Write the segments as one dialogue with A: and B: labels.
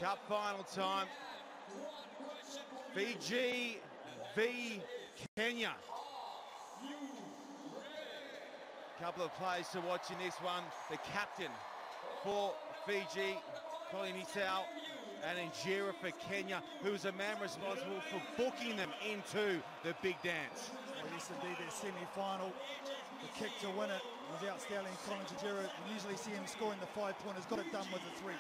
A: Cup final time. Fiji v Kenya. Couple of players to watch in this one. The captain for Fiji, Colin Isao, and Injera for Kenya, who's a man responsible for booking them into the big dance.
B: Well, yes, indeed, their semi-final. The kick to win it was outstanding. Colin Injera, you usually see him scoring the 5-pointers, got it done with the 3.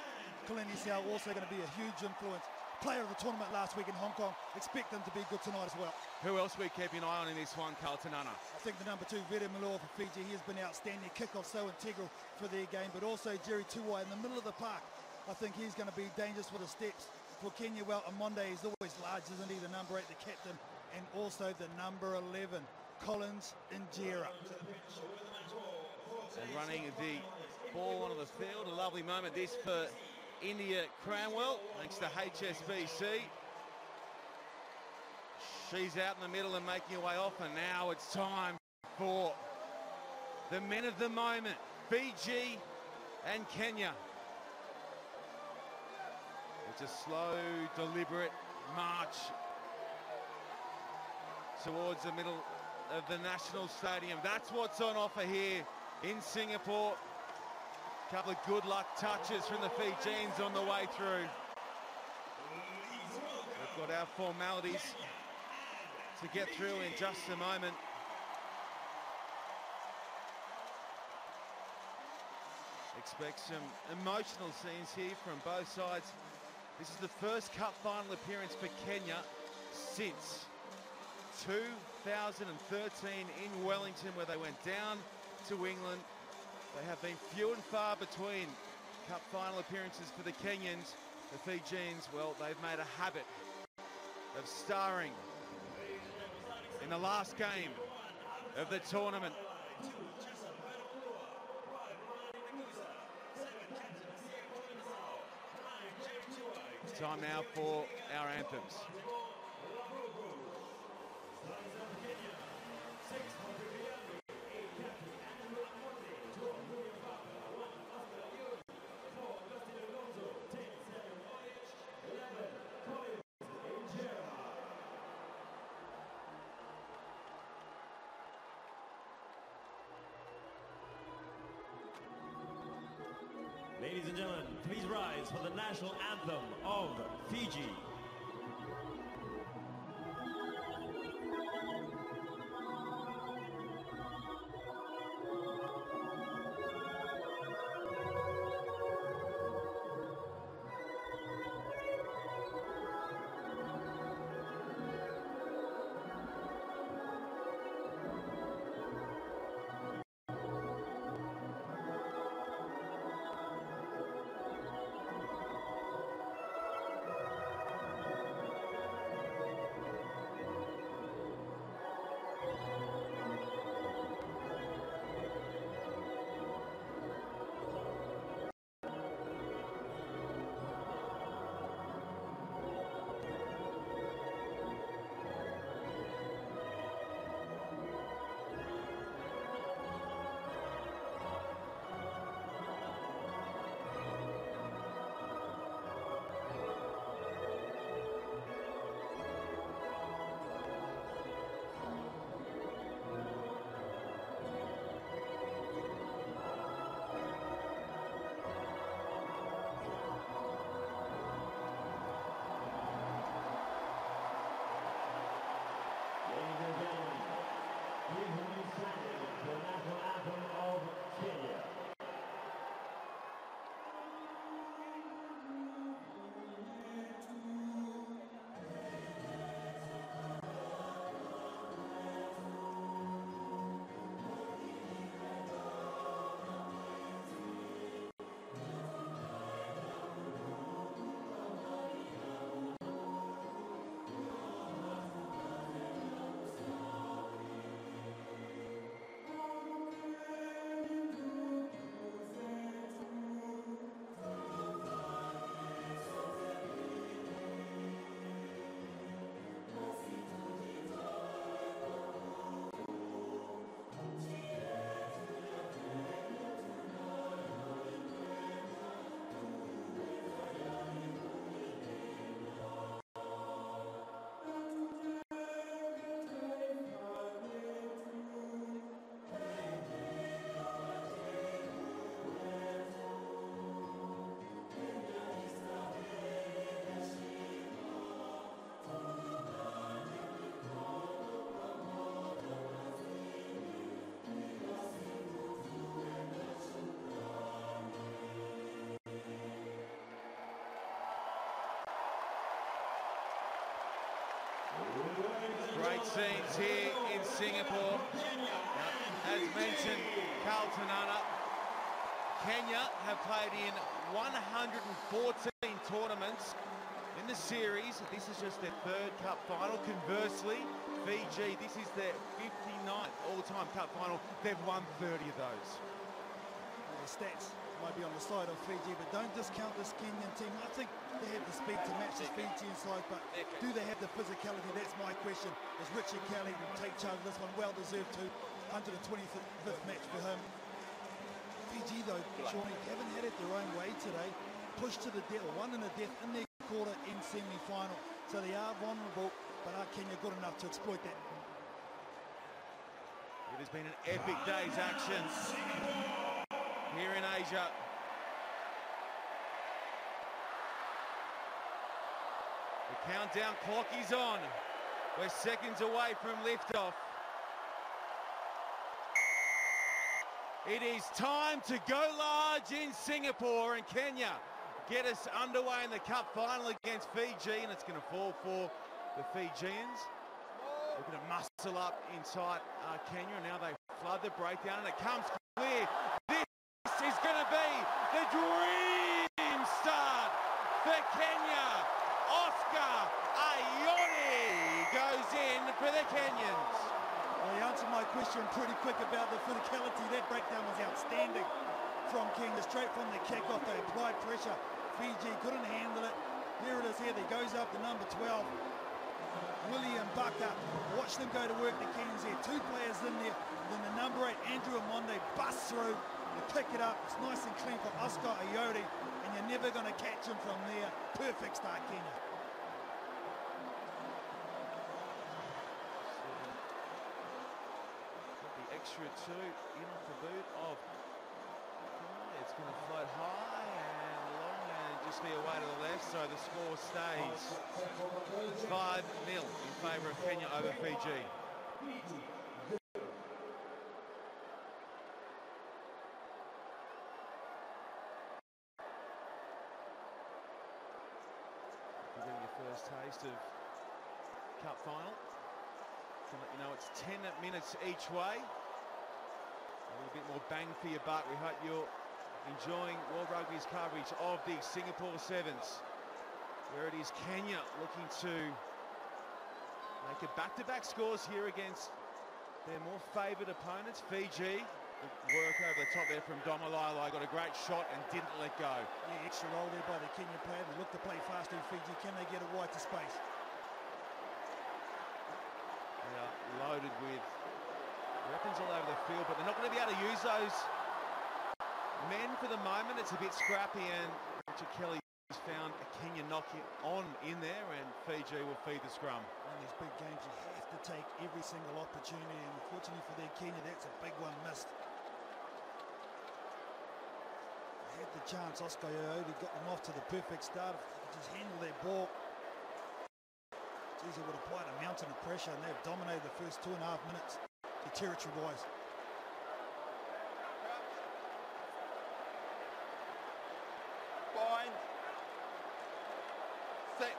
B: Colin Isao also going to be a huge influence. Player of the tournament last week in Hong Kong. Expect them to be good tonight as well.
A: Who else we keep an eye on in this one, Carlton Anna?
B: I think the number 2, Vede Malor for Fiji, he has been outstanding. Kickoff so integral for their game, but also Jerry Tuwai in the middle of the park. I think he's going to be dangerous with the steps. For Kenya, well, Amonde is always large, isn't he? The number 8, the captain, and also the number 11, Collins Injera.
A: And running the ball onto the field, a lovely moment this for India Cranwell, thanks to HSBC. She's out in the middle and making her way off, and now it's time for the men of the moment, Fiji and Kenya. It's a slow, deliberate march towards the middle of the National Stadium. That's what's on offer here in Singapore. A couple of good luck touches from the Fijians on the way through. We've got our formalities to get through in just a moment. Expect some emotional scenes here from both sides. This is the first cup final appearance for Kenya since 2013 in Wellington, where they went down to England. They have been few and far between cup final appearances for the Kenyans. The Fijians, well, they've made a habit of starring in the last game of the tournament. It's time now for our anthems.
C: Ladies and gentlemen, please rise for the national anthem of Fiji.
A: scenes here in Singapore. As mentioned, Carlton Kenya have played in 114 tournaments in the series. This is just their third cup final. Conversely, Fiji, this is their 59th all-time cup final. They've won 30 of those.
B: Well, the stats might be on the side of Fiji, but don't discount this Kenyan team. I think they have the speed to match this Fijian side, but do they have the physicality? That's my question. As Richard Kelly will take charge of this one, well deserved too. 125th match for him. Fiji though, Shawnee, haven't had it their own way today. Pushed to the death, won in the death in their quarter in semi-final. So they are vulnerable, but are Kenya good enough to exploit that?
A: It has been an epic day's action here in Asia. The countdown clock is on. We're seconds away from liftoff. It is time to go large in Singapore, and Kenya get us underway in the cup final against Fiji, and it's going to fall for the Fijians. They're going to muscle up inside Kenya, and now they flood the breakdown, and it comes clear. This is going to be the dream start for Kenya. Oscar Ayoni goes in for the Kenyans.
B: Well, he answered my question pretty quick about the physicality. That breakdown was outstanding from Kenya. Straight from the kickoff, they applied pressure. Fiji couldn't handle it. Here it is here. They goes up to number 12. William Baka. Watch them go to work, the Kenyans here. Two players in there. Then the number 8, Andrew Amonde, busts through. They pick it up. It's nice and clean for Oscar Ayodi. And you're never going to catch him from there. Perfect start, Kenya.
A: Extra two in off the boot of it's going to float high and long and just be away to the left, so the score stays 5-0 in favour of Kenya over Fiji. You're getting your first taste of cup final. Can let you know it's 10 minutes each way. A little bit more bang for your buck. We hope you're enjoying World Rugby's coverage of the Singapore Sevens, where it is Kenya looking to make it back-to-back scores here against their more favoured opponents. Fiji, work over the top there from Domalai, got a great shot and didn't let go.
B: Yeah, extra roll there by the Kenyan player. They look to play fast in Fiji. Can they get it wide to space?
A: They are loaded with weapons all over the field, but they're not going to be able to use those men for the moment. It's a bit scrappy, and Richard Kelly has found a Kenya knock on in there, and Fiji will feed the scrum.
B: In these big games, you have to take every single opportunity, and unfortunately for their Kenya, that's a big one missed. They had the chance. Oscar Ayodi got them off to the perfect start. Just handle their ball. Geez, they would have applied a mountain of pressure, and they've dominated the first 2.5 minutes. Territory-wise.
D: Bind. Set.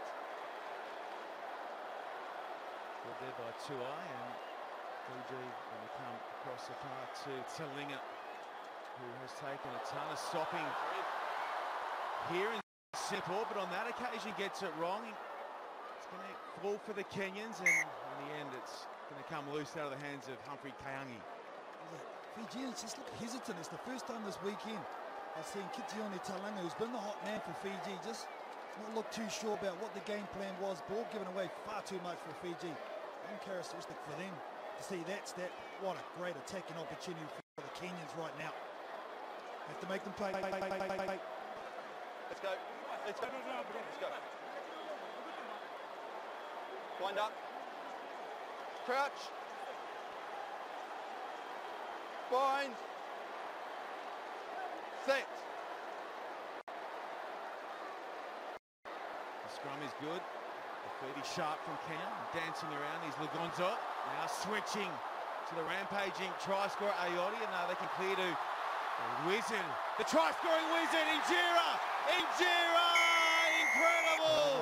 A: Good there by Tuai, and Fiji going to come across the path to Talinga, who has taken a ton of stopping here in Singapore, but on that occasion gets it wrong. It's going to fall for the Kenyans, and in the end it's going to come loose out of the hands of Humphrey Kayangi.
B: Fijians just look hesitant. It's the first time this weekend I've seen Kitione Talinga, who's been the hot man for Fiji, just not look too sure about what the game plan was. Ball given away far too much for Fiji. Uncharacteristic for them to see that step. What a great attacking opportunity for the Kenyans right now. Have to make them play.
D: Let's go. Let's go. Let's go. Wind up. Crouch. Bind. Set.
A: The scrum is good. The 30 sharp from Kenya. Dancing around is Lugonzo. Now switching to the rampaging try scorer Ayodi. And now they can clear to the wizard. The try scoring wizard, Injera! Injera! Incredible!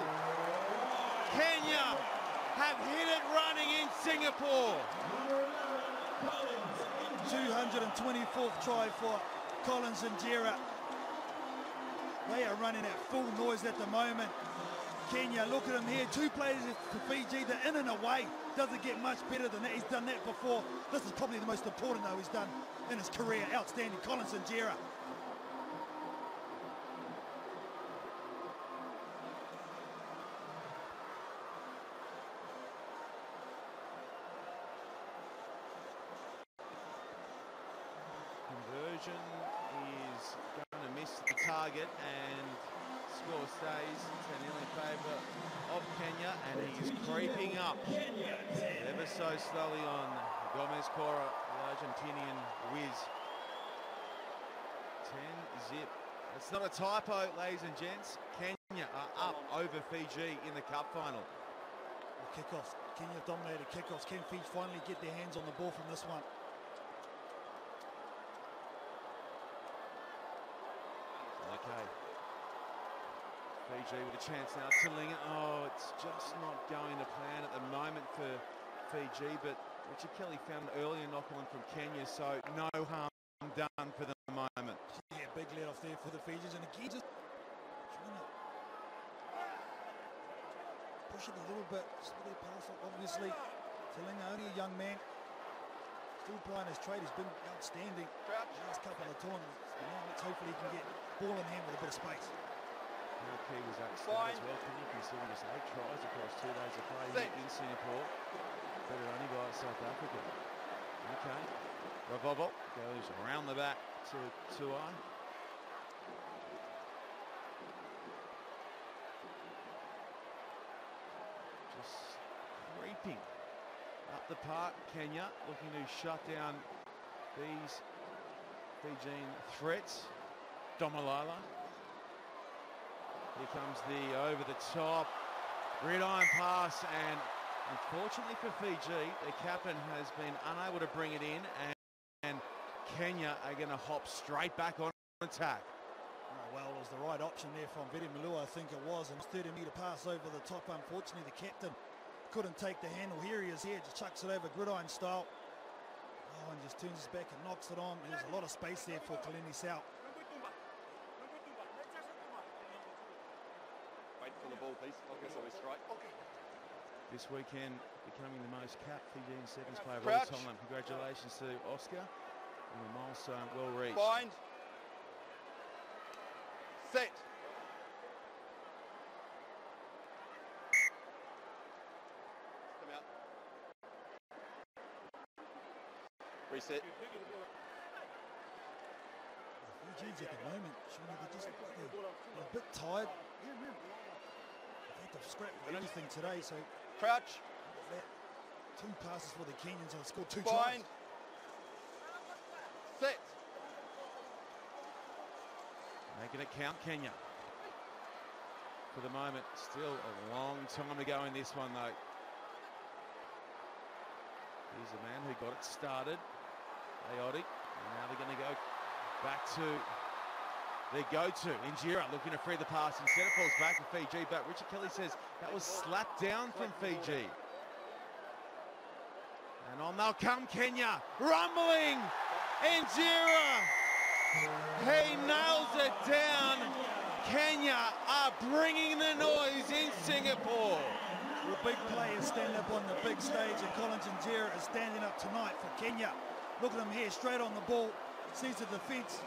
A: Kenya have have hit it running in Singapore.
B: 224th try for Collins and Jera. They are running at full noise at the moment. Kenya, look at him here. Two players for Fiji, they're in and away. Doesn't get much better than that. He's done that before. This is probably the most important though he's done in his career. Outstanding. Collins and Jera.
A: Conversion is going to miss the target and score stays 10-0 in favour of Kenya, and he's creeping up ever so slowly on Gomez Cora, the Argentinian whiz. 10-zip. It's not a typo, ladies and gents. Kenya are up over Fiji in the cup final.
B: The kickoffs. Kenya dominated kickoffs. Can Fiji finally get their hands on the ball from this one?
A: Okay. Fiji with a chance now to ling it. Oh, it's just not going to plan at the moment for Fiji, but Richard Kelly found an earlier knock-on from Kenya, so no harm done for the moment.
B: Yeah, big let off there for the Fijis, and again just trying to push it a little bit. Split pass, obviously. Talinga, only a young man. Still playing his trade. He's been outstanding the last couple of times. Now let's hopefully he can get ball in hand with a bit of space.
A: Now Key was outstanding as well. Kenya considering just 8 tries across 2 days of play in Singapore. Better only by South Africa. Okay. Ravovo goes around the back to Tuai. Just creeping up the park. Kenya looking to shut down these Fijian threats. Domalala. Here comes the over the top gridiron pass, and unfortunately for Fiji, the captain has been unable to bring it in, and Kenya are going to hop straight back on attack.
B: Oh, well, it was the right option there from Vidi Malua, I think it was, and 30-metre pass over the top. Unfortunately, the captain couldn't take the handle. Here he is here, just chucks it over gridiron style. Oh, and just turns his back and knocks it on. There's a lot of space there for Kalini South.
D: Wait for the ball, please. Okay, so we strike.
A: This weekend, becoming the most capped Fijian sevens player of
D: Crouch.
A: all time. Congratulations to Oscar and the milestone well reached.
D: Bind. Set. Come out. Reset.
B: Fijians at the moment, Shawnee, they're just they're a bit tired. They've had to scrap for everything today, so
D: Crouch.
B: that 2 passes for the Kenyans and they scored 2
D: Bind.
B: tries.
D: Set.
A: Making it count, Kenya. For the moment, still a long time to go in this one, though. Here's a man who got it started. Aotic. And now they're going to go back to their go-to. Injera looking to free the pass. Instead it falls back to Fiji, but Richard Kelly says that was slapped down from Fiji. And on they'll come, Kenya. Rumbling! Injera! He nails it down. Kenya are bringing the noise in Singapore.
B: Well, big players stand up on the big stage, and Collins and Jera are standing up tonight for Kenya. Look at him here, straight on the ball. Sees the defence.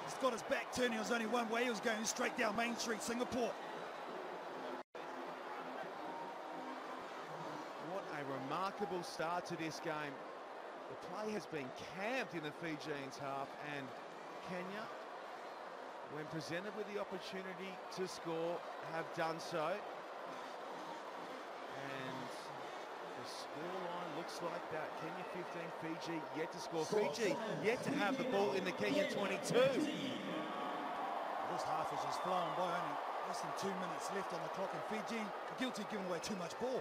B: He's got his back turned. There was only one way. He was going straight down Main Street, Singapore.
A: What a remarkable start to this game. The play has been camped in the Fijians half, and Kenya, when presented with the opportunity to score, have done so. And the scoreline looks like that. Kenya 15, Fiji yet to score. Fiji yet to have the ball in the Kenyan 22.
B: This half is just flown by, only less than 2 minutes left on the clock, and Fiji are guilty of giving away too much ball.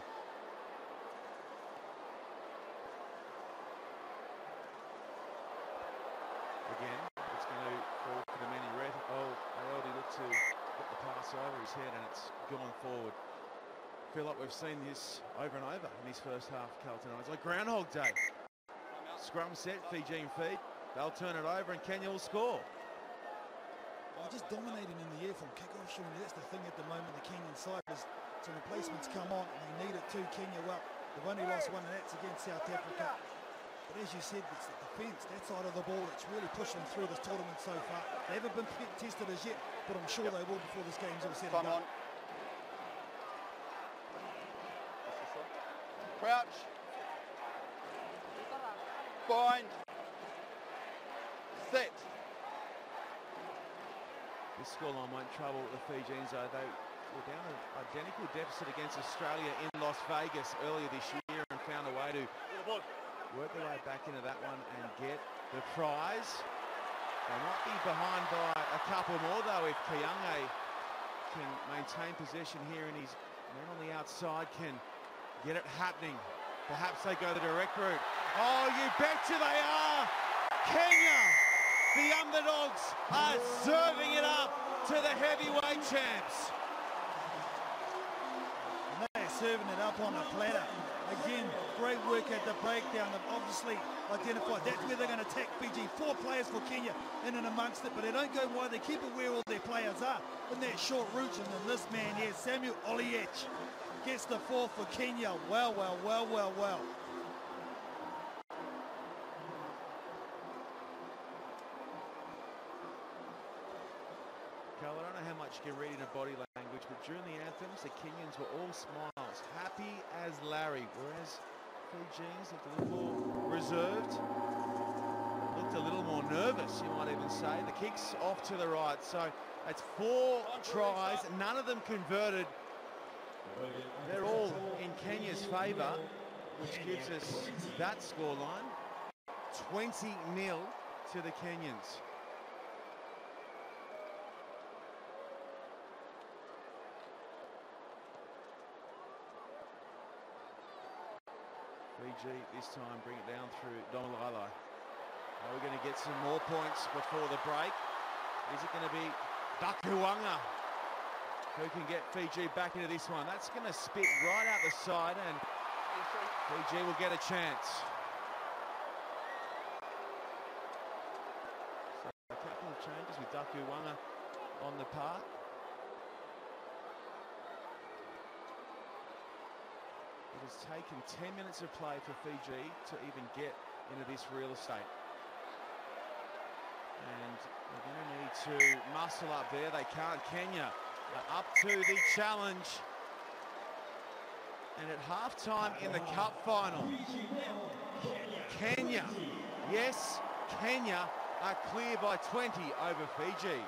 A: Again, it's going to fall for the many red. Oh, Aote looked to get the pass over his head, and it's gone forward. feel like we've seen this over and over in this first half, Carlton. It's like Groundhog Day. Scrum set, Fijian feed. They'll turn it over and Kenya will score.
B: Well, just dominating in the air from kick-off, Sean. That's the thing at the moment, the Kenyan side is some replacements come on and they need it too. Kenya, well, they've only lost one and that's against South Africa. But as you said, it's the defence, that side of the ball, that's really pushing through this tournament so far. They haven't been tested as yet, but I'm sure they will before this game's all said and done.
D: Crouch. Bind. Set.
A: This scoreline won't trouble the Fijians, though. They were down an identical deficit against Australia in Las Vegas earlier this year and found a way to work their way back into that one and get the prize. They might be behind by a couple more, though, if Kiange can maintain possession here and his men on the outside can get it happening. Perhaps they go the direct route. Oh, you betcha they are! Kenya, the underdogs, are serving it up to the heavyweight champs.
B: And they're serving it up on a platter. Again, great work at the breakdown. They've obviously identified that's where they're going to attack Fiji. 4 players for Kenya in and amongst it, but they don't go wide. They keep it where all their players are in that short route. And then this man here, Samuel Oliech, gets the 4 for Kenya. Well.
A: Carl, I don't know how much you can read in a body language, but during the anthems, the Kenyans were all smiles, happy as Larry, whereas Fijians looked a little more reserved, looked a little more nervous, you might even say. The kick's off to the right, so that's 4 tries, none of them converted. They're all in Kenya's favour, which gives us that scoreline, 20-0 to the Kenyans. Fiji this time bring it down through Donalala. Are we going to get some more points before the break? Is it going to be Dakuwanga who can get Fiji back into this one? That's going to spit right out the side and Fiji will get a chance. So a couple of changes with Dakuwanga on the park. It has taken 10 minutes of play for Fiji to even get into this real estate. And they're going to need to muscle up there. They can't. Kenya are up to the challenge. And at halftime in the cup final, Kenya, yes, Kenya are clear by 20 over Fiji.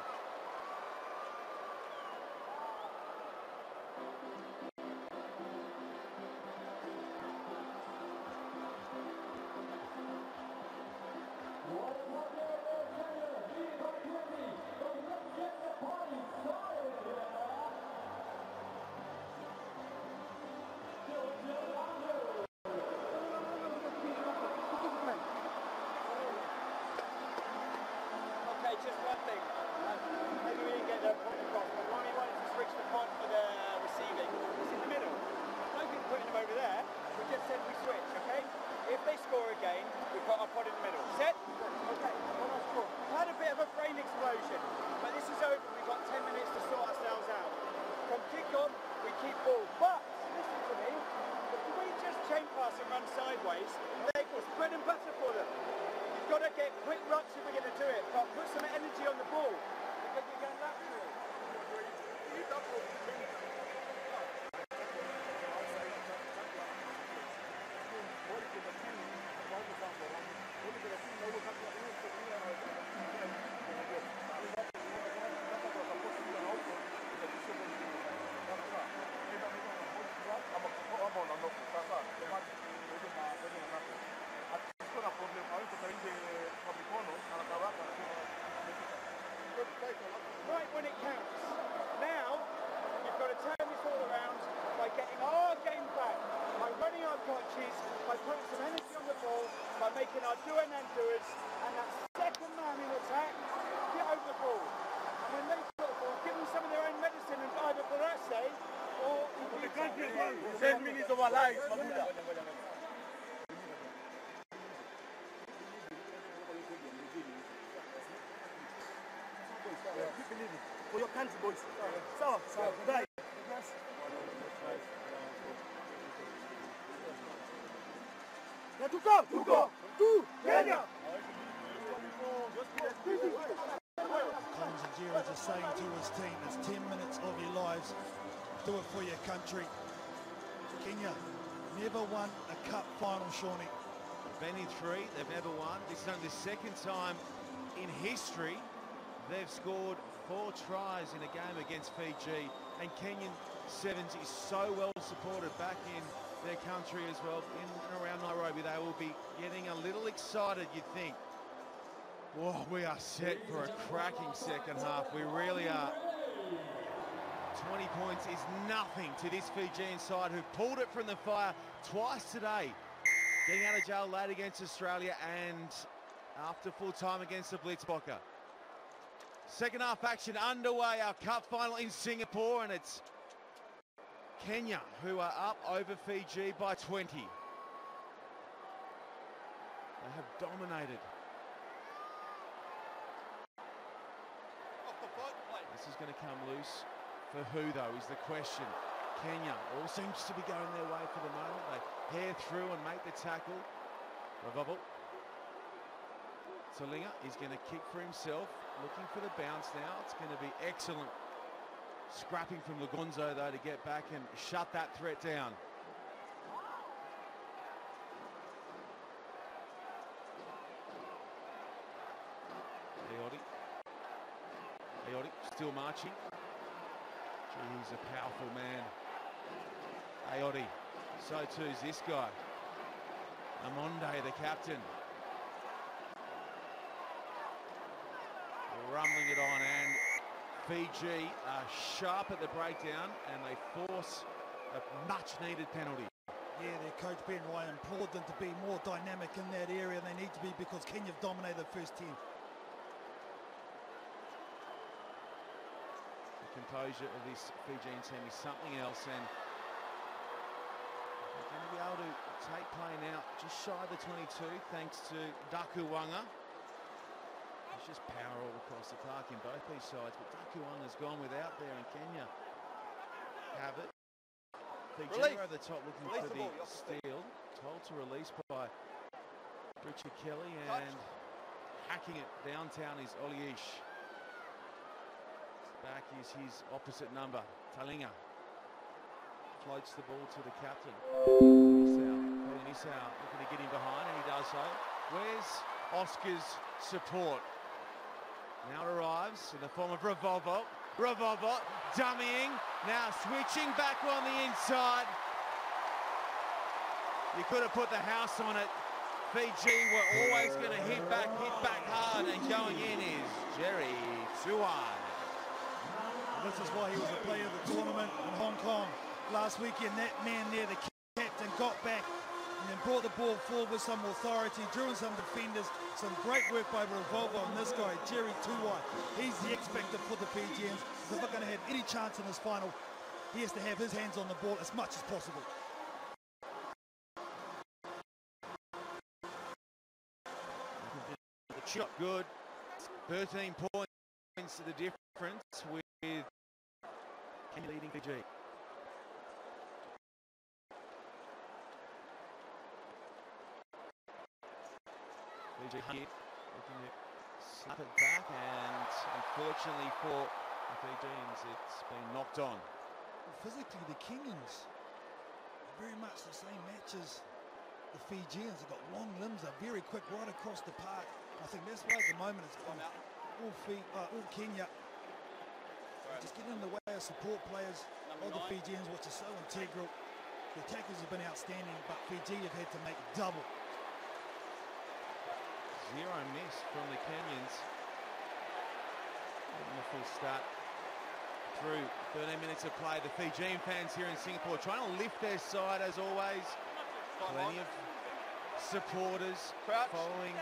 E: Just one thing. Maybe we didn't get the point across, but Ronnie wanted to switch the point for the receiving. It's in the middle. No good putting them over there. We just said we switch, okay? If they score again, we put our pod in the middle. Set? Okay, one last score. Had a bit of a brain explosion, but this is over. We've got 10 minutes to sort ourselves out. From kick-on, we keep ball. But, listen to me, if we just chain pass and run sideways, it's bread and butter for them. Got to get quick runs if we're going to do it, but put some energy on the ball because you're going lateral. Right when it counts. Now, you've got to turn this all around by getting our game back, by running our punches, by putting some energy on the ball, by making our do and undoers, and that second man in attack, get over the ball. And when they put the ball, give them some of their own medicine and either for that save, or if you
D: 10 minutes of our lives, Mabuda. Keep believing. For your country, boys. So, die. Yeah, to go. Kenya.
B: Collins and Gerard just saying to his team, it's 10 minutes of your lives. Do it for your country. Kenya never won a cup final, Shawnee.
A: They've been in 3, they've never won. This is only the second time in history they've scored 4 tries in a game against Fiji, and Kenyan Sevens is so well supported back in their country as well. In and around Nairobi, they will be getting a little excited, you'd think. Whoa, we are set for a cracking second half. We really are. 20 points is nothing to this Fijian side who pulled it from the fire twice today. Getting out of jail late against Australia and after full time against the Blitzbokker. Second half action underway, our cup final in Singapore, and it's Kenya who are up over Fiji by 20. They have dominated. This is going to come loose. For who, though, is the question. Kenya all seems to be going their way for the moment. They hair through and make the tackle. Ravabo. Talinga is going to kick for himself, looking for the bounce now. It's going to be excellent. Scrapping from Lugonzo, though, to get back and shut that threat down. Ayotti still marching. Gee, he's a powerful man. Ayotti. So too is this guy. Amonde, the captain. Rumbling it on, and Fiji are sharp at the breakdown, and they force a much-needed penalty.
B: Yeah, their coach Ben Ryan implored them to be more dynamic in that area, and they need to be because Kenya have dominated the first 10.
A: The composure of this Fijian team is something else, and they're going to be able to take play now just shy of the 22 thanks to Dakuwanga. There's just power all across the park in both these sides, but Dakuwanga's gone without there, and Kenya have it. Fiji over the top looking for the steal. Told to release by Richard Kelly, and hacking it downtown is Oliesh. Back is his opposite number, Talinga. Floats the ball to the captain. Nisau looking to get him behind, and he does so. Where's Oscar's support? Now it arrives in the form of Ravabo. Ravabo dummying, now switching back on the inside. You could have put the house on it. Fiji were always going to hit back hard, and going in is Jerry Tuai.
B: This is why he was the player of the tournament in Hong Kong last weekend. That man there, the captain, got back and then brought the ball forward with some authority, drew in some defenders, some great work by Ravabo, and this guy, Jerry Tuai. He's the X factor for the Fijians. If they're going to have any chance in this final, he has to have his hands on the ball as much as possible.
A: The shot good. 13 points to the difference with Kenya leading Fiji. Fiji here, looking to slap it back, and unfortunately for the Fijians, it's been knocked on.
B: Physically, the Kenyans are very much the same match as the Fijians. They've got long limbs, they're very quick right across the park. I think that's why at the moment it's been all Kenya. Just getting in the way of support players of the Fijians, which is so integral. The tackles have been outstanding, but Fiji have had to make double.
A: Zero miss from the Kenyans. Getting a full start through 13 minutes of play. The Fijian fans here in Singapore trying to lift their side as always. Plenty of supporters following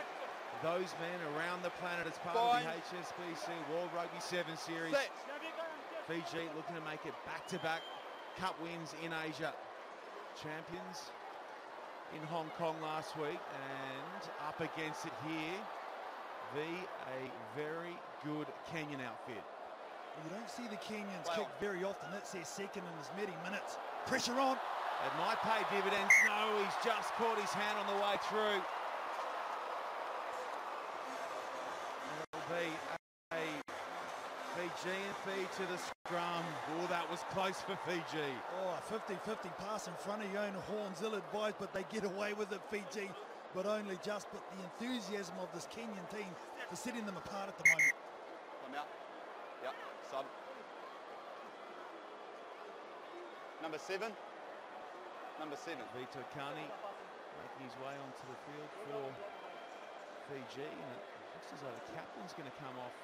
A: those men around the planet as part of the HSBC World Rugby 7 Series. Fiji looking to make it back-to-back Cup wins in Asia. Champions in Hong Kong last week, and up against it here, a very good Kenyan outfit.
B: You don't see the Kenyans kick very often. That's their second in as many minutes. Pressure on.
A: It might pay dividends. No, he's just caught his hand on the way through. It'll be a Fijian feed to the scrum. Oh, that was close for Fiji.
B: Oh, a 50-50 pass in front of your own horns, ill-advised, but they get away with it, Fiji. But only just. But the enthusiasm of this Kenyan team for setting them apart at the moment.
D: Come out. Yep, sub. Number 7. Number 7.
A: Vito Kani making his way onto the field for Fiji. And it looks as though the captain's going to come off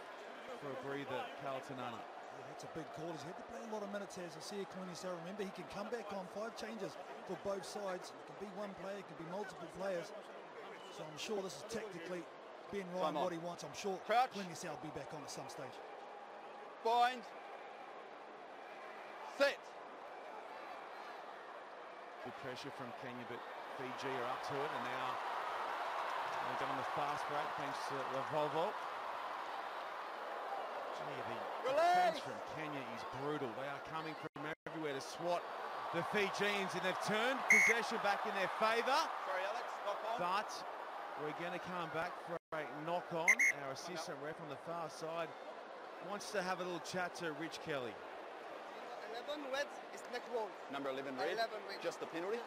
A: for a breather, Kalatanana.
B: Yeah, that's a big call. He's had to play a lot of minutes as a Sia Klunisau. Remember, he can come back on 5 changes for both sides. It can be one player, it can be multiple players. So I'm sure this is tactically Ben Ryan what he wants. I'm sure Klunisau will be back on at some stage.
D: Bind. Set.
A: Good pressure from Kenya, but Fiji are up to it, and now they're going the fast break thanks to Lavolvo. The defense from Kenya is brutal. They are coming from everywhere to swat the Fijians, and they've turned possession back in their favour.
D: Sorry, Alex, knock on.
A: But we're going to come back for a knock on. Our assistant ref on the far side wants to have a little chat to Rich Kelly.
F: 11 red is next roll.
D: Number 11 red.
F: 11 red.
D: Just the penalty.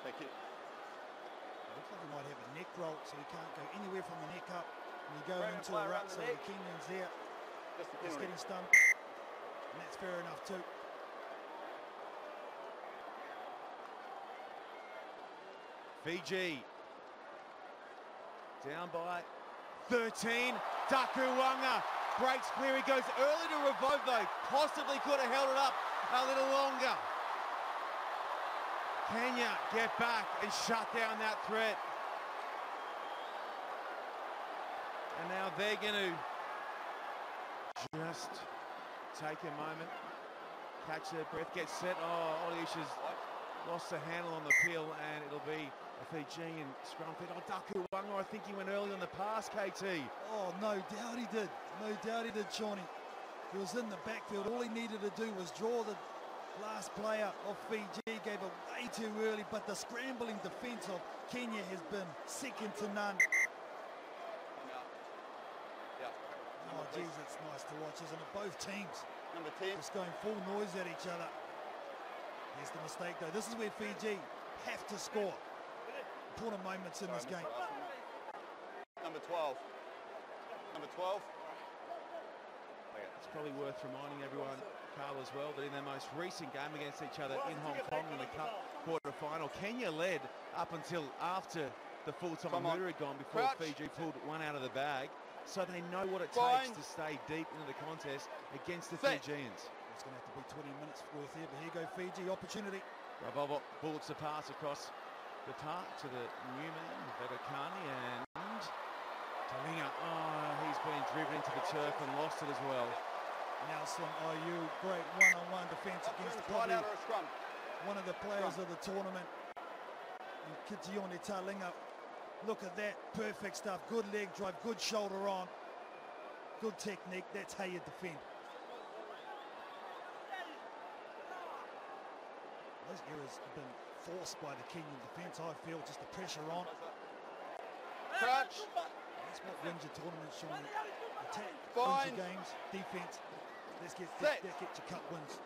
D: Thank you.
B: It looks like he might have a neck roll, so he can't go anywhere from the neck up. And you go into a rut, so the Kenyans there.
D: Just the
B: He's
D: penalty.
B: getting stumped. And that's fair enough too.
A: Fiji down by 13. Dakuwanga breaks clear. He goes early to revoke though. Possibly could have held it up a little longer. Kenya get back and shut down that threat. And now they're going to just take a moment, catch their breath, get set. Oh, Oliush has lost the handle on the peel, and it'll be a Fijian scrum fit. Oh, Dakuwanga, I think he went early on the pass, KT.
B: Oh, no doubt he did. No doubt he did, Shawnee. He was in the backfield. All he needed to do was draw the last player of Fiji. Gave it way too early, but the scrambling defence of Kenya has been second to none. Oh, geez, it's nice to watch, isn't it? Both teams
D: Number 10.
B: just going full noise at each other. Here's the mistake, though. This is where Fiji have to score. Important moments in this game.
D: Number 12. Number 12.
A: It's probably worth reminding everyone, Carl, as well, that in their most recent game against each other in Hong Kong in the Cup quarter-final, Kenya led up until after the full-time hooter had gone before Fiji pulled one out of the bag. So they know what it takes to stay deep into the contest against the Fijians.
B: It's going to have to be 20 minutes worth here, but here go Fiji, opportunity.
A: Bravo bullets a pass across the park to the new man, Vedokani, and Talinga. Oh, he's been driven into the turf and lost it as well.
B: Nelson Oyu, great one-on-one defence against probably one of the players of the tournament. And Kitione Talinga. Look at that, perfect stuff. Good leg drive, good shoulder on. Good technique, that's how you defend. Those errors have been forced by the Kenyan defence, I feel, just the pressure on.
D: Crouch.
B: That's what wins your tournament, Shawnee. Attack, wins your games, defence. Let's get that get your cup wins.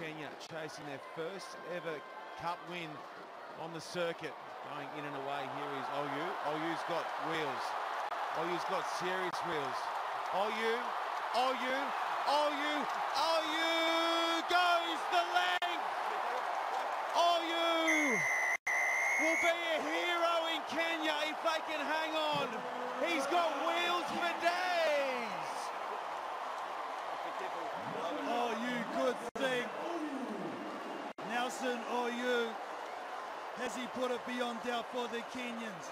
A: Kenya chasing their first ever cup win on the circuit. Going in and away, here is Oyu. Oyu's got wheels. Oyu's got serious wheels. Oyu goes the length. Oyu will be a hero in Kenya if they can hang on. He's got wheels for days.
B: Oyu, good thing. Nelson Oyu, has he put it beyond doubt for the Kenyans?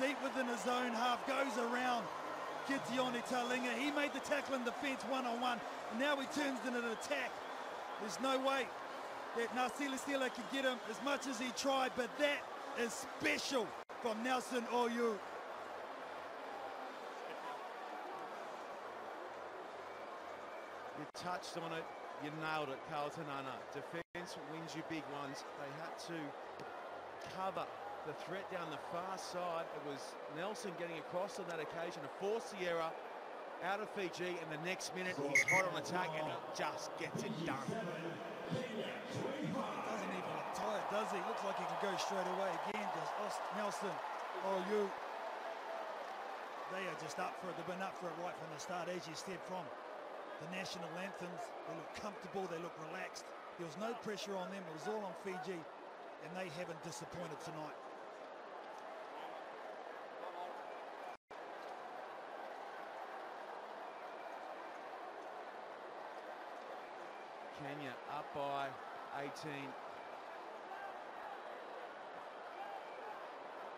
B: Deep within his own half, goes around Gideone Talinga. He made the tackle in defence one-on-one, and now he turns into an attack. There's no way that Nasilisila could get him as much as he tried, but that is special from Nelson Oyu.
A: You touched on it, you nailed it, Carlton Ana. Defence wins you big ones. They had to cover the threat down the far side. It was Nelson getting across on that occasion to force the error out of Fiji, and the next minute he's hot on attack and he just gets it done.
B: Doesn't even look tired, does he? Looks like he can go straight away again. Does Nelson Oyu. They are just up for it. They've been up for it right from the start. As you said, from the national anthems, they look comfortable, they look relaxed. There was no pressure on them. It was all on Fiji, and they haven't disappointed tonight.
A: Kenya up by 18.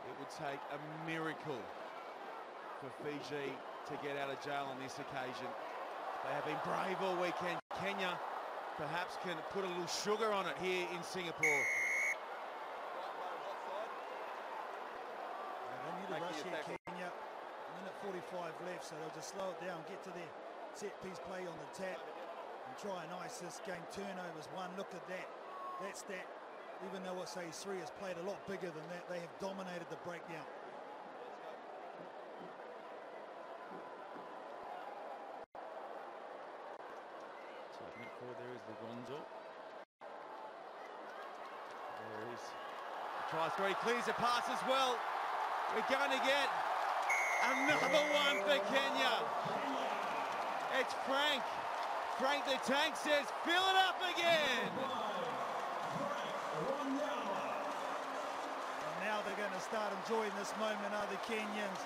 A: It would take a miracle for Fiji to get out of jail on this occasion. They have been brave all weekend. Kenya perhaps can put a little sugar on it here in Singapore.
B: They need to rush here, Kenya. Minute 45 left, so they'll just slow it down, get to their set-piece play on the tap, and try and ice this game. Turnovers, one. Look at that. That's that. Even though it's A3 has played a lot bigger than that, they have dominated the breakdown.
A: Taking it forward, there is Lugonzo. There is the try score. He clears the pass as well. We're going to get another one for Kenya. It's Frank. Frank the Tank says, fill it up again.
B: And now they're going to start enjoying this moment, are the Kenyans.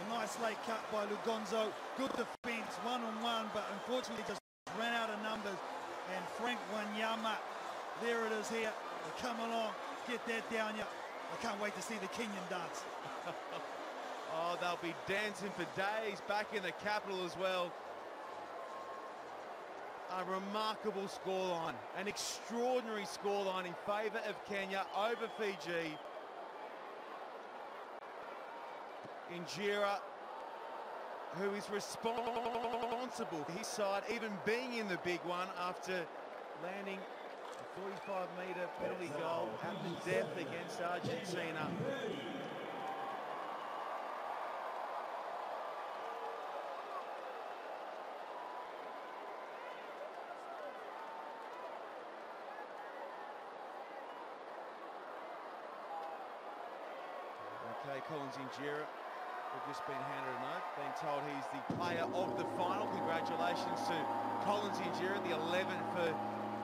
B: A nice late cut by Lugonzo. Good defence, one-on-one, but unfortunately just ran out of numbers. And Frank Wanyama, there it is here. They come along, get that down here. I can't wait to see the Kenyan dance.
A: Oh, they'll be dancing for days back in the capital as well. A remarkable scoreline, an extraordinary scoreline in favour of Kenya over Fiji. Injera, who is responsible for his side even being in the big one after landing a 45-metre penalty goal at the death against Argentina. Okay, Collins Injera, we've just been handed a note, being told he's the player of the final. Congratulations to Collins Injera, the 11 for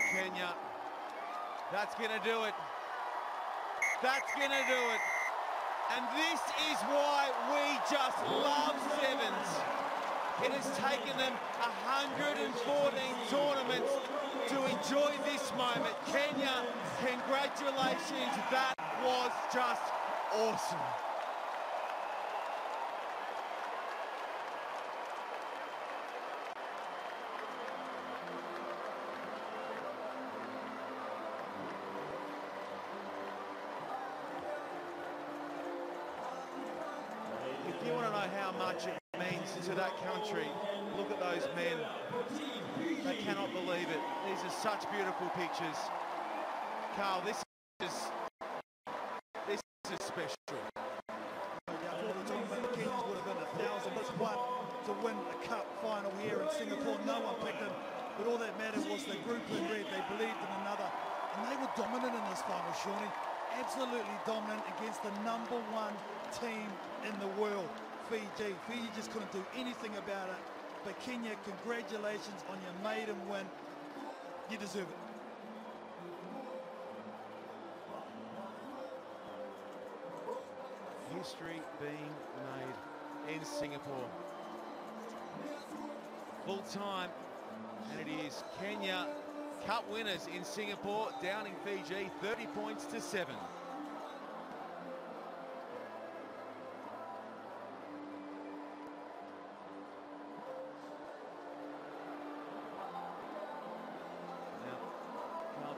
A: Kenya. That's going to do it. That's going to do it. And this is why we just love sevens. It has taken them 114 tournaments to enjoy this moment. Kenya, congratulations. That was just awesome. If you want to know how much it means to that country, look at those men. They cannot believe it. These are such beautiful pictures. Carl, this is special.
B: No doubt, all the time, the Kenyans would have been 1,000+1 to win a cup final here in Singapore. No one picked them, but all that mattered was the group in red. They believed in another, and they were dominant in this final, Shawnee. Absolutely dominant against the #1 team in the world, Fiji. Fiji just couldn't do anything about it. But Kenya, congratulations on your maiden win. You deserve it.
A: History being made in Singapore. Full time, and it is Kenya Cup winners in Singapore, downing Fiji 30 points to 7.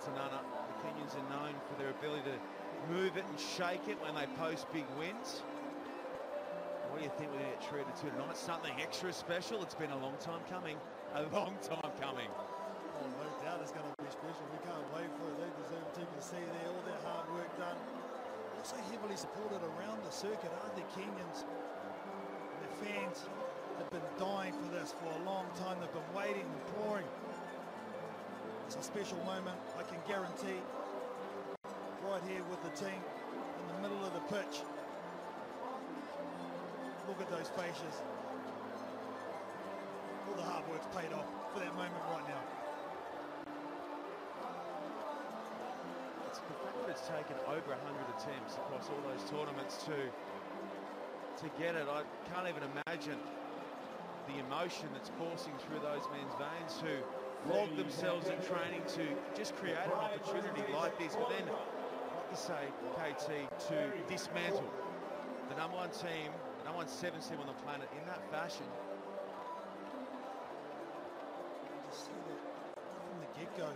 A: Kaltanana. The Kenyans are known for their ability to move it and shake it when they post big wins. What do you think we're going to get treated to tonight? Something extra special? It's been a long time coming. A long time coming.
B: Oh, no doubt it's going to be special. We can't wait for it. They deserve to see there all their hard work done. Also heavily supported around the circuit are the Kenyans. And their fans have been dying for this for a long time. They've been waiting, imploring. It's a special moment, I can guarantee. Right here with the team in the middle of the pitch. Look at those faces. All the hard work's paid off for that moment right now.
A: It's the fact that it's taken over 100 attempts across all those tournaments to get it. I can't even imagine the emotion that's coursing through those men's veins who flog themselves in training to just create an opportunity like this. But then, like you say, KT, to dismantle the number one team, the number one 7 team on the planet in that fashion.
B: Just see that from the get-go.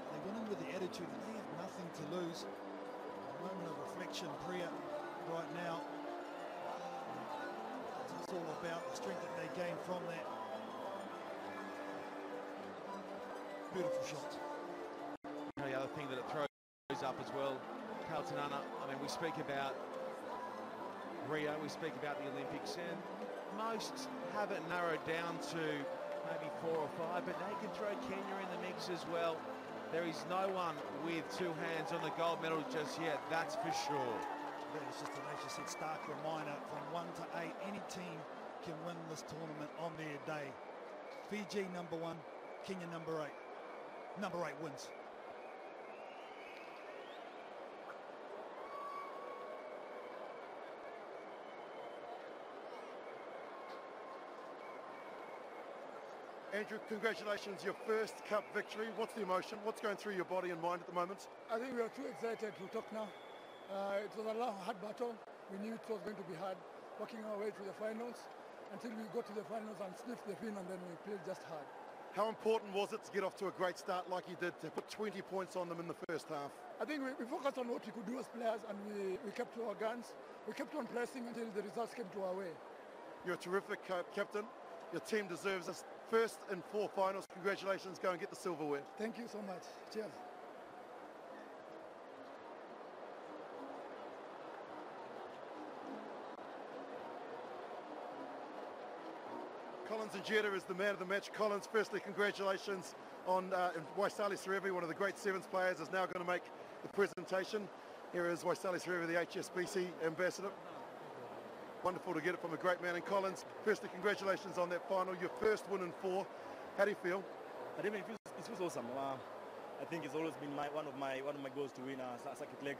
B: They went in with the attitude that they have nothing to lose. A moment of reflection, Priya, right now. It's all about the strength that they gain from that. Beautiful shot.
A: The other thing that it throws up as well, Kaltanana, I mean, we speak about Rio, we speak about the Olympics, and most have it narrowed down to maybe 4 or 5, but they can throw Kenya in the mix as well. There is no one with 2 hands on the gold medal just yet, that's for sure.
B: That is just an, as you said, stark reminder from 1 to 8, any team can win this tournament on their day. Fiji number 1, Kenya number 8. Number 8 wins.
G: Andrew, congratulations, your first cup victory. What's the emotion? What's going through your body and mind at the moment?
H: I think we are too excited to talk now. It was a long, hard battle. We knew it was going to be hard, working our way to the finals until we got to the finals and sniffed the fin, and then we played just hard.
G: How important was it to get off to a great start like you did, to put 20 points on them in the first half?
H: I think we focused on what we could do as players, and we kept to our guns. We kept on pressing until the results came to our way.
G: You're a terrific captain. Your team deserves this. First in 4 finals. Congratulations. Go and get the silverware.
H: Thank you so much. Cheers.
G: Collins Njeta is the man of the match. Collins, firstly, congratulations on Waisali Serevi, one of the great Sevens players, is now going to make the presentation. Here is Waisali Serevi, the HSBC ambassador. Wonderful to get it from a great man. And Collins, firstly, congratulations on that final, your first win in 4. How do you feel?
I: It feels awesome. I think it's always been one of my goals to win a circuit leg.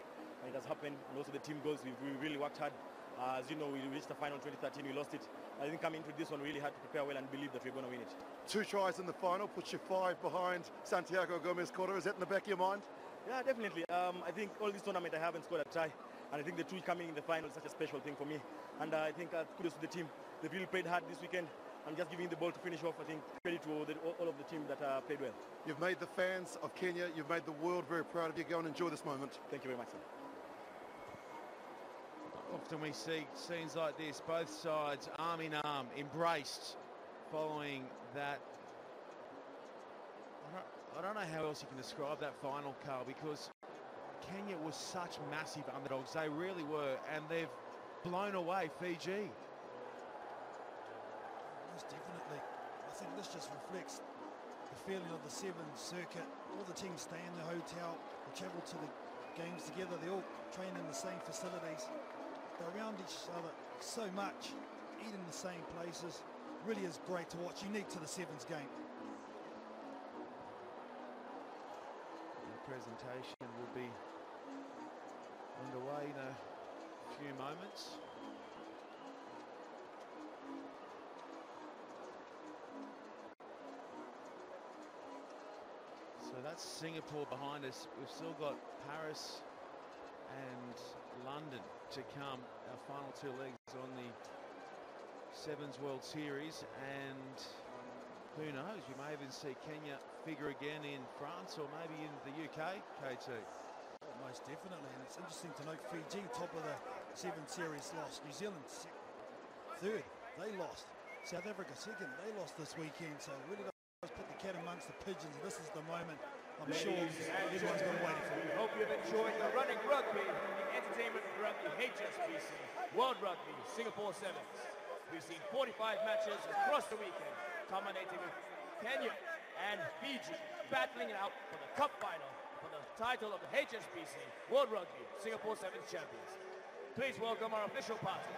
I: It has happened, and also the team goals. We really worked hard. As you know, we reached the final in 2013. We lost it. I think coming into this one, we really had to prepare well and believe that we're going to win it. 2
G: tries in the final, puts you 5 behind Santiago Gomez-Cota. Is that in the back of your mind?
I: Yeah, definitely. I think all this tournament I haven't scored a try, and I think the 2 coming in the final is such a special thing for me. And I think kudos to the team. They've really played hard this weekend. I'm just giving the ball to finish off. I think credit to all of the team that played well.
G: You've made the fans of Kenya, you've made the world very proud of you. Go and enjoy this moment.
I: Thank you very much, sir.
A: Often we see scenes like this, both sides arm in arm, embraced, following that. I don't know how else you can describe that final, Carl, because Kenya was such massive underdogs. They really were, and they've blown away Fiji.
B: Most definitely. I think this just reflects the feeling of the Sevens circuit. All the teams stay in the hotel, they travel to the games together, they all train in the same facilities. They're around each other so much, eat in the same places. Really is great to watch, unique to the Sevens game.
A: The presentation will be underway in a few moments. So that's Singapore behind us. We've still got Paris and London to come, our final 2 legs on the Sevens World Series, and Who knows? We may even see Kenya figure again in France or maybe in the UK, KT.
B: Oh, most definitely, and it's interesting to note Fiji, top of the 7 series, lost. New Zealand, third, they lost. South Africa, second, they lost this weekend. So it really does put the cat amongst the pigeons. This is the moment I'm sure everyone's been waiting for.
E: We hope you've enjoyed the running rugby, the entertainment rugby HSBC, World Rugby, Singapore Sevens. We've seen 45 matches across the weekend, culminating with Kenya and Fiji battling it out for the cup final for the title of the HSBC World Rugby Singapore Sevens champions. Please welcome our official party,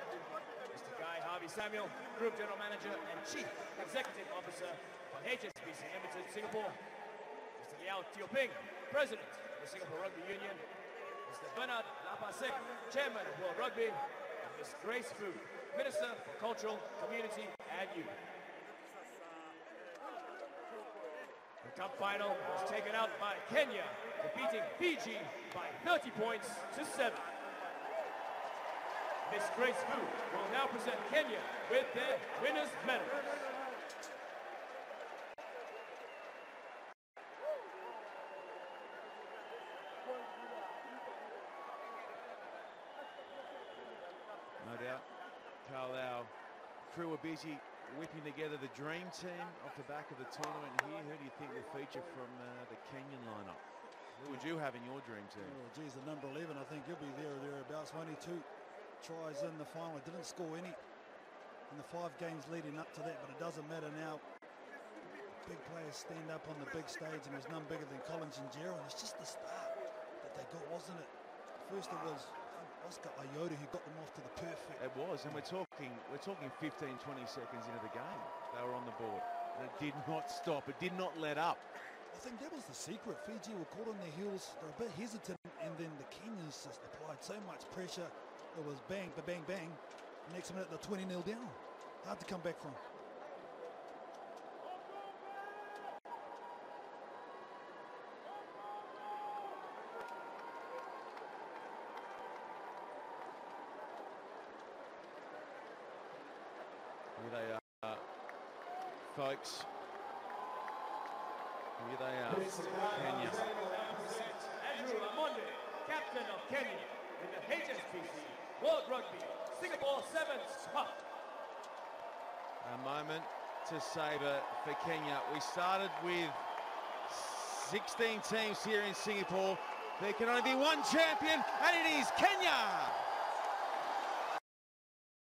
E: Mr. Guy Harvey Samuel, Group General Manager and Chief Executive Officer for HSBC Limited Singapore. Mr. Liao Tioping, President of the Singapore Rugby Union. Mr. Bernard Lapasek, Chairman of World Rugby. And Ms. Grace Fu, Minister for Cultural, Community and Youth. The cup final was taken out by Kenya, defeating Fiji by 30 points to 7. Ms. Grace Fu will now present Kenya with their winner's medals.
A: No doubt, Carlisle crew were busy whipping together the dream team off the back of the tournament here. Who do you think will feature from the Kenyan lineup? Who would you have in your dream team?
B: Oh, geez, the number 11, I think he'll be there or thereabouts. Only 2 tries in the final. He didn't score any in the 5 games leading up to that, but it doesn't matter now. Big players stand up on the big stage, and there's none bigger than Collins and Gerald. It's just the start that they got, wasn't it? First it was Oscar Iota who got them off to the perfect.
A: It was, and we're talking 15, 20 seconds into the game. They were on the board. And it did not stop. It did not let up.
B: I think that was the secret. Fiji were caught on their heels. They're a bit hesitant, and then the Kenyans just applied so much pressure. It was bang, bang, bang. Next minute, they're 20-0 down. Hard to come back from.
A: Here they are, folks. Here they are, Kenya.
E: Andrew Amonde, captain of Kenya in the HSBC World Rugby Singapore Sevens Cup.
A: A moment to savour for Kenya. We started with 16 teams here in Singapore. There can only be one champion, and it is Kenya!